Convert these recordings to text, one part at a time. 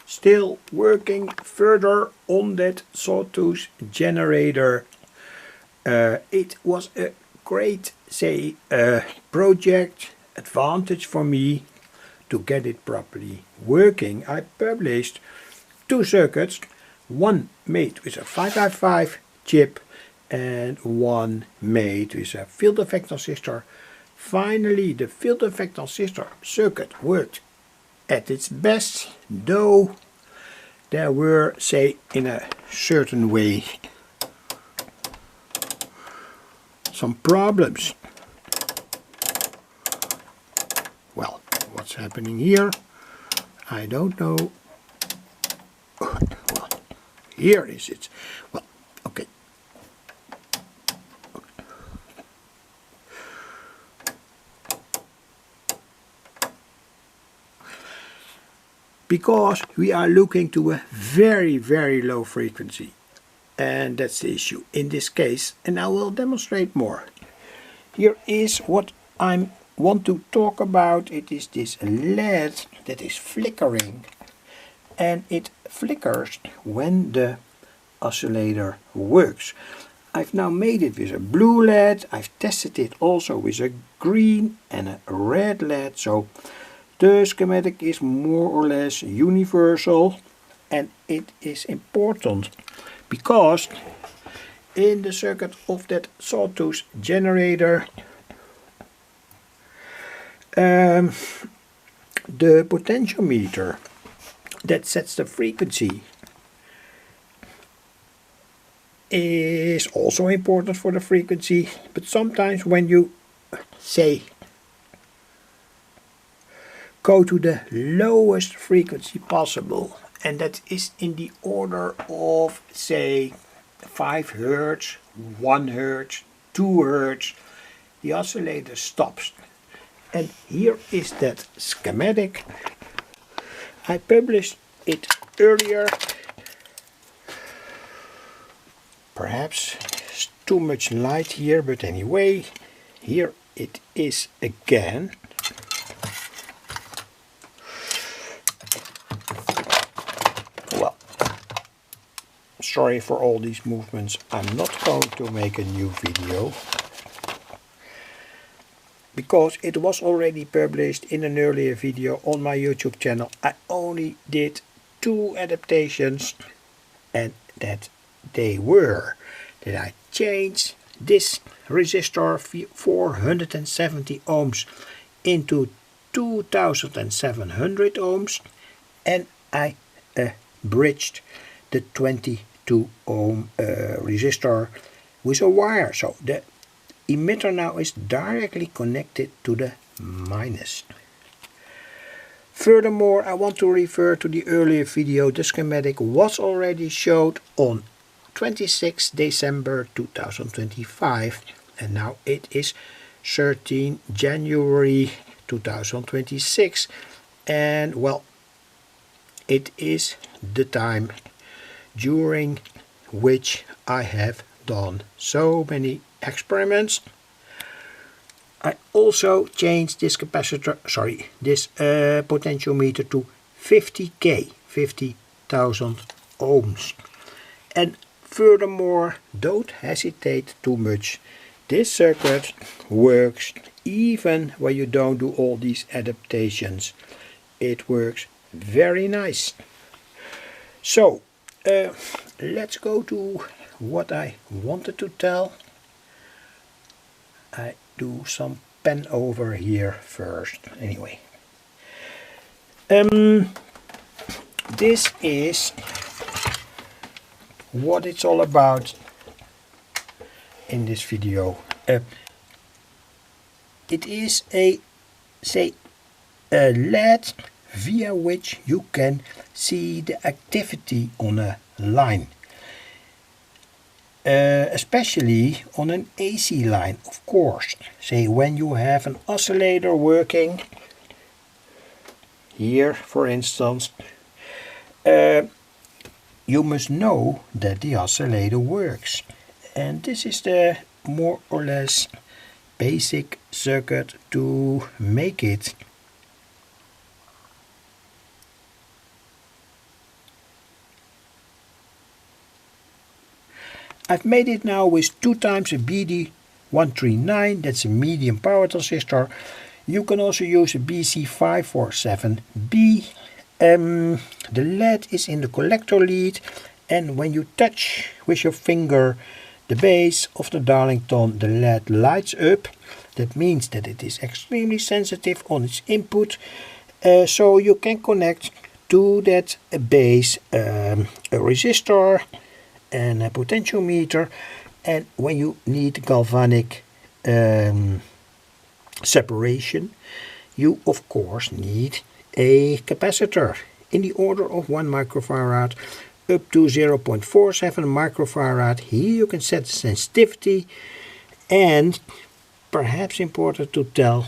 still working further on that Sawtooth generator. It was a great project, advantage for me to get it properly working. I published 2 circuits, one made with a 5x5 chip and one made with a field effect transistor. Finally, the field effect transistor circuit worked at its best, though there were, in a certain way, some problems. Well, what's happening here? I don't know. Well, here is it. Well, okay. Because we are looking to a very, very low frequency. And that's the issue in this case, and I will demonstrate more. Here is what I want to talk about. It is this LED that is flickering, and it flickers when the oscillator works. I've now made it with a blue LED. I've tested it also with a green and a red LED, so the schematic is more or less universal, and it is important because in the circuit of that Sawtooth generator, the potentiometer that sets the frequency is also important for the frequency, but sometimes when you go to the lowest frequency possible, and that is in the order of 5 Hertz, 1 Hertz, 2 Hertz, the oscillator stops. And here is that schematic. I published it earlier. Perhaps it's too much light here, but anyway, here it is again. Sorry for all these movements. I'm not going to make a new video because it was already published in an earlier video on my YouTube channel. I only did 2 adaptations, and that they were that I changed this resistor 470 ohms into 2700 ohms, and I bridged the 22 ohm resistor with a wire, so the emitter now is directly connected to the minus. Furthermore, I want to refer to the earlier video. The schematic was already showed on 26 December 2025, and now it is 13 January 2026, and well, it is the time during which I have done so many experiments. I also changed this potentiometer to 50K, 50,000 ohms. And furthermore, don't hesitate too much. This circuit works even when you don't do all these adaptations. It works very nice. So, let's go to what I wanted to tell. I do some pen over here first. Anyway, this is what it's all about in this video. It is a LED via which you can see the activity on a line, especially on an AC line, of course. Say when you have an oscillator working here, for instance, you must know that the oscillator works, and this is the more or less basic circuit to make it. I've made it now with 2 times a BD139, that's a medium power transistor. You can also use a BC547B. The LED is in the collector lead, and when you touch with your finger the base of the Darlington, the LED lights up. That means that it is extremely sensitive on its input, so you can connect to that base a resistor and a potentiometer, and when you need galvanic separation, you of course need a capacitor in the order of 1 microfarad up to 0.47 microfarad. Here you can set the sensitivity, and perhaps important to tell,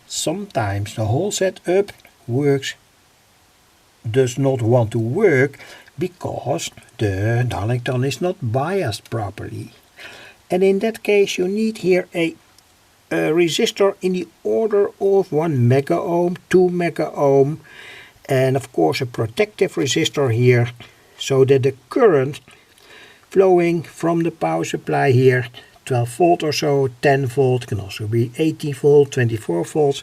sometimes the whole setup does not want to work because the Darlington is not biased properly. And in that case you need here a resistor in the order of 1 mega ohm, 2 mega ohm, and of course a protective resistor here, so that the current flowing from the power supply here, 12 volt or so, 10 volt, can also be 18 volt, 24 volts,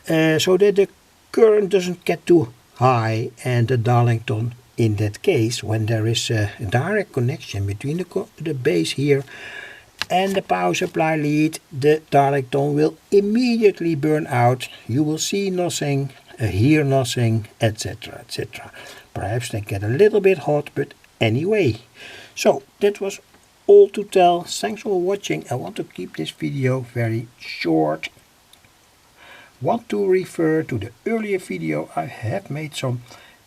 so that the current doesn't get too high, and the Darlington, in that case, when there is a direct connection between the base here and the power supply lead, the Darlington will immediately burn out. You will see nothing, hear nothing, etc, etc. Perhaps they get a little bit hot, but anyway. So that was all to tell. Thanks for watching. I want to keep this video very short. Want to refer to the earlier video. I have made some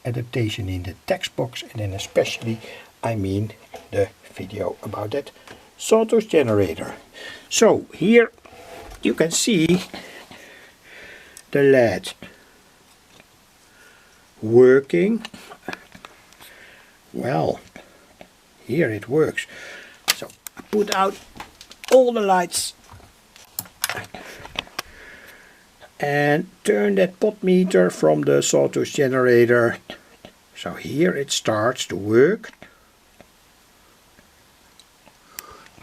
adaptation in the text box, and then especially I mean the video about that Sawtooth generator. So here you can see the LED working. Well, here it works. So I put out all the lights and turn that pot meter from the Sawtooth generator. So here it starts to work.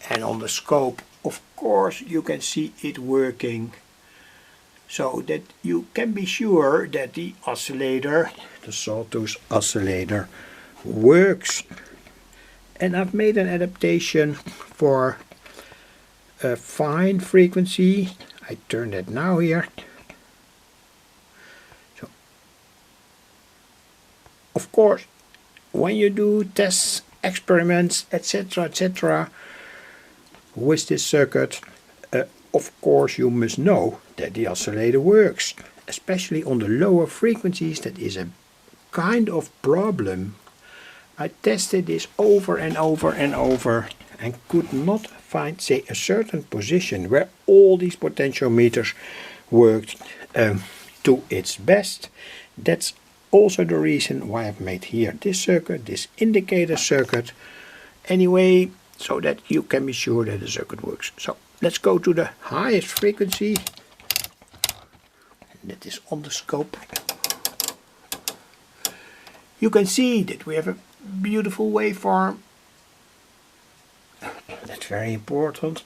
And on the scope, of course, you can see it working, so that you can be sure that the oscillator, the Sawtooth oscillator, works. And I've made an adaptation for a fine frequency. I turn that now here. So, of course, when you do tests, experiments, etc., etc., with this circuit, of course you must know that the oscillator works. Especially on the lower frequencies, that is a kind of problem. I tested this over and over and over and could not find, say, a certain position where all these potentiometers worked to its best. That's also the reason why I've made here this circuit, this indicator circuit. Anyway, so that you can be sure that the circuit works. So let's go to the highest frequency. That is on the scope. You can see that we have a beautiful waveform. That's very important.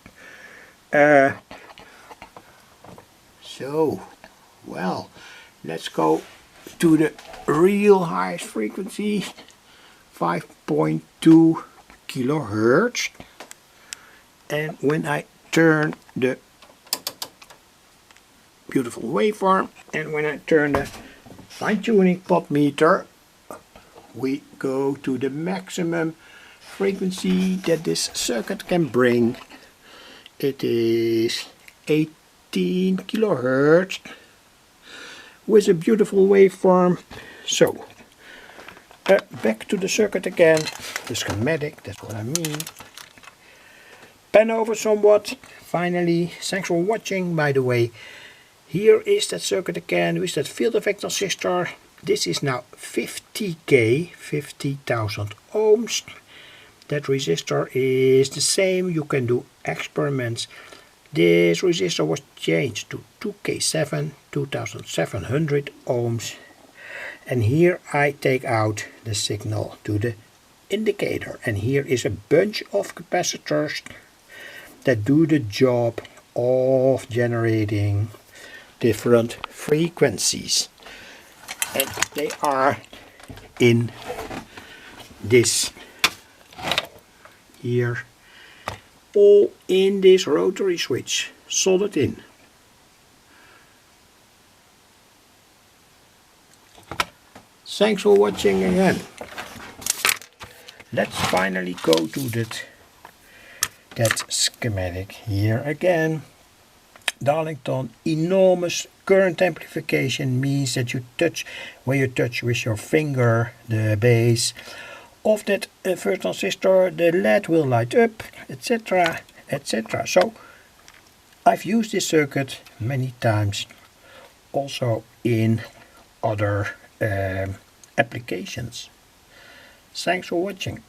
So, well, let's go to the real highest frequency, 5.2 kilohertz. And when I turn the beautiful waveform, and when I turn the fine-tuning pot meter, we go to the maximum frequency that this circuit can bring. It is 18 kilohertz with a beautiful waveform. So back to the circuit again, the schematic, that's what I mean. Pan over somewhat. Finally, thanks for watching. By the way, here is that circuit again with that field effect transistor. This is now 50K, 50,000 ohms. That resistor is the same. You can do experiments. This resistor was changed to 2K7, 2700 ohms. And here I take out the signal to the indicator, and here is a bunch of capacitors that do the job of generating different frequencies, and they are in this here, all in this rotary switch, soldered in. Thanks for watching again. Let's finally go to that schematic here again. Darlington, enormous current amplification means that you touch, when you touch with your finger the base of that first transistor, the LED will light up, etc, etc. So I've used this circuit many times also in other applications. Thanks for watching.